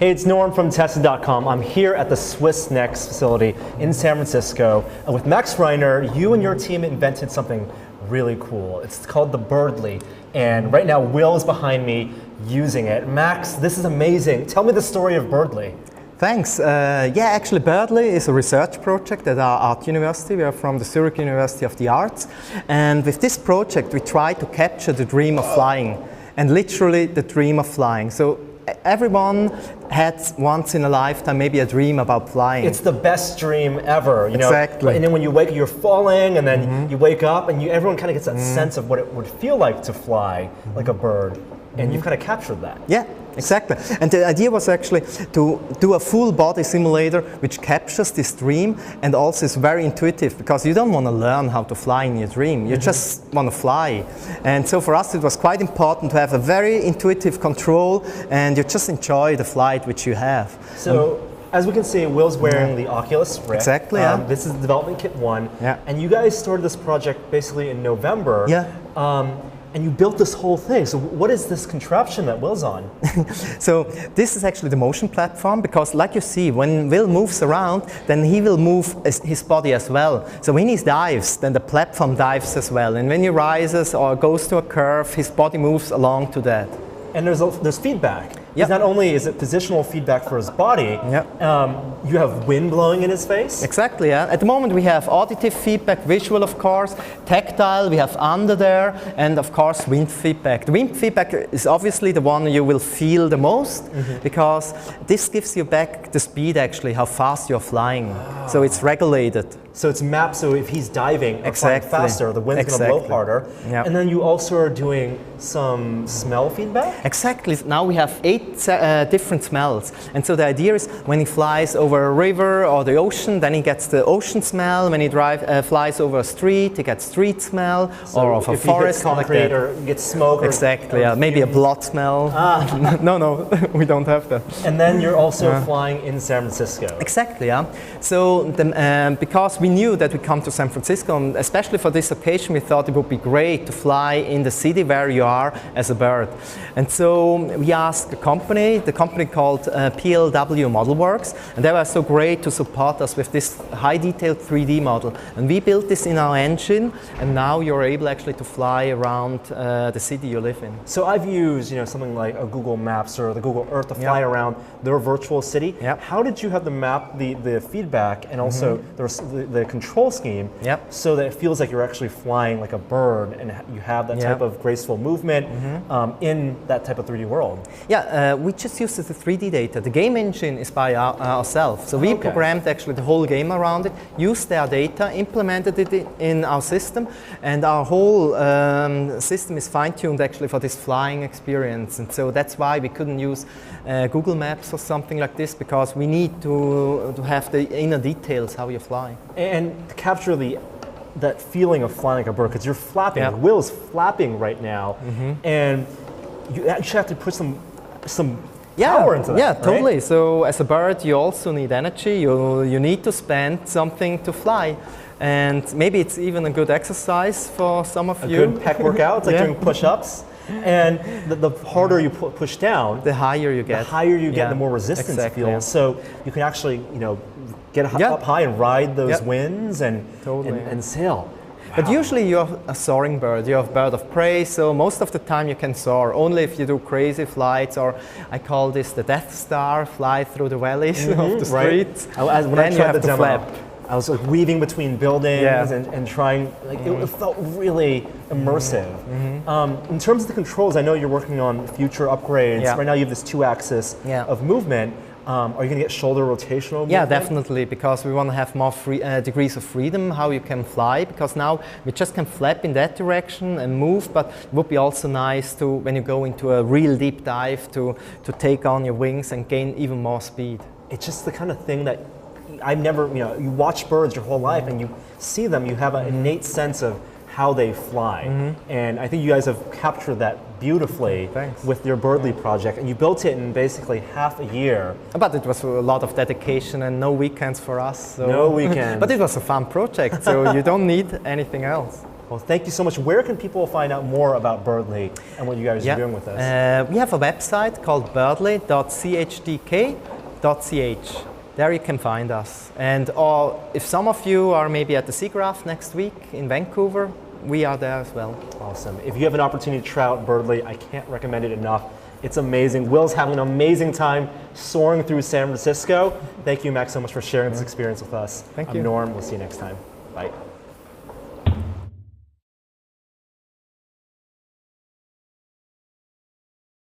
Hey, it's Norm from Tested.com. I'm here at the Swiss Next facility in San Francisco. With Max Reiner, you and your team invented something really cool. It's called the Birdly, and right now Will is behind me using it. Max, this is amazing. Tell me the story of Birdly. Thanks. Actually Birdly is a research project at our art university. We are from the Zurich University of the Arts. And with this project we try to capture the dream of flying, and literally the dream of flying. So everyone had once in a lifetime maybe a dream about flying. It's the best dream ever, you know. Exactly. And then when you wake, you're falling, and then you wake up, and everyone kind of gets that sense of what it would feel like to fly like a bird, and you've kind of captured that. Yeah, exactly. And the idea was actually to do a full body simulator which captures this dream and also is very intuitive, because you don't want to learn how to fly in your dream, you just want to fly. And so for us it was quite important to have a very intuitive control, and you just enjoy the flight which you have. So as we can see, Will's wearing the Oculus Rift. Exactly, This is development kit 1. Yeah. And you guys started this project basically in November. Yeah. And you built this whole thing. So what is this contraption that Will's on? So this is actually the motion platform, because like you see, when Will moves around, then he will move his body as well. So when he dives, then the platform dives as well. And when he rises or goes to a curve, his body moves along to that. And there's feedback. Yep. Not only is it positional feedback for his body, you have wind blowing in his face. Exactly, yeah. At the moment we have auditive feedback, visual of course, tactile, we have under there, and of course wind feedback. The wind feedback is obviously the one you will feel the most, because this gives you back the speed actually, how fast you're flying. So it's regulated. So it's mapped, so if he's diving or flying faster, the wind's going to blow harder. Yep. And then you also are doing some smell feedback? Exactly. Now we have 8 different smells. And so the idea is when he flies over a river or the ocean, then he gets the ocean smell. When he flies over a street, he gets street smell, so or of a forest. If he hits concrete or gets smoke. Exactly, maybe a blood smell. No, we don't have that. And then you're also flying in San Francisco. Exactly, yeah. So because we knew that we come to San Francisco, and especially for this occasion, we thought it would be great to fly in the city where you are as a bird. And so we asked the company called PLW Modelworks, and they were so great to support us with this high detailed 3D model. And we built this in our engine, and now you're able actually to fly around the city you live in. So I've used something like a Google Maps or the Google Earth to fly around their virtual city. How did you have the map, the feedback, and also the control scheme so that it feels like you're actually flying like a bird, and you have that type of graceful movement in that type of 3D world? Yeah, we just used the 3D data. The game engine is by ourselves. So we programmed actually the whole game around it, used their data, implemented it in our system, and our whole system is fine-tuned actually for this flying experience. And so that's why we couldn't use Google Maps or something like this, because we need to have the inner details how you fly. And to capture that feeling of flying like a bird, because you're flapping. Will's flapping right now, and you actually have to put some power into that. Yeah, right? totally. So as a bird, you also need energy. You need to spend something to fly. And maybe it's even a good exercise for some of you. A good pec workout. It's like doing push-ups. And the harder you push down, the higher you get. The higher you get, the more resistance it feels. So you can actually, get up high and ride those winds and sail. But usually you're a soaring bird, you're a bird of prey, so most of the time you can soar, only if you do crazy flights, or I call this the Death Star, fly through the valleys of the streets. When I tried the demo, I was like weaving between buildings and trying, it felt really immersive. In terms of the controls, I know you're working on future upgrades. Right now you have this 2-axis of movement. Are you going to get shoulder rotational movement? Yeah, definitely, because we want to have more degrees of freedom how you can fly, because now we just can flap in that direction and move, but it would be also nice to, when you go into a real deep dive, to take on your wings and gain even more speed. It's just the kind of thing that I've never, you watch birds your whole life and you see them, you have an innate sense of how they fly. And I think you guys have captured that beautifully with your Birdly project, and you built it in basically half a year. But it was a lot of dedication and no weekends for us. So. No weekends. But it was a fun project, so you don't need anything else. Well, thank you so much. Where can people find out more about Birdly and what you guys are doing with this? We have a website called birdly.chdk.ch. There you can find us. And if some of you are maybe at the SIGGRAPH next week in Vancouver, we are there as well. Awesome. If you have an opportunity to try out Birdly, I can't recommend it enough. It's amazing. Will's having an amazing time soaring through San Francisco. Thank you, Max, so much for sharing this experience with us. Thank you. I'm Norm. We'll see you next time. Bye.